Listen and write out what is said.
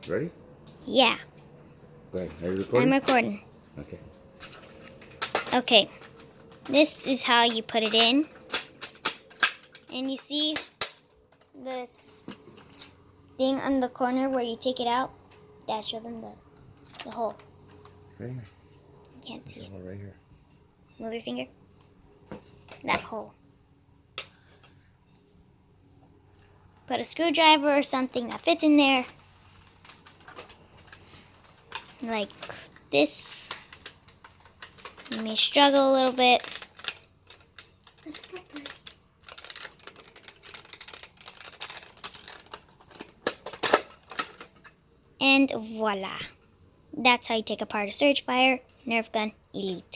Ready? Yeah. Go ahead. Are you recording? I'm recording. Okay. Okay. This is how you put it in. And you see this thing on the corner where you take it out? Dad, show them the hole. Right here. You can't see it. Right here. Move your finger. That hole. Put a screwdriver or something that fits in there. Like this. You may struggle a little bit. And voila. That's how you take apart a Surgefire Nerf Gun Elite.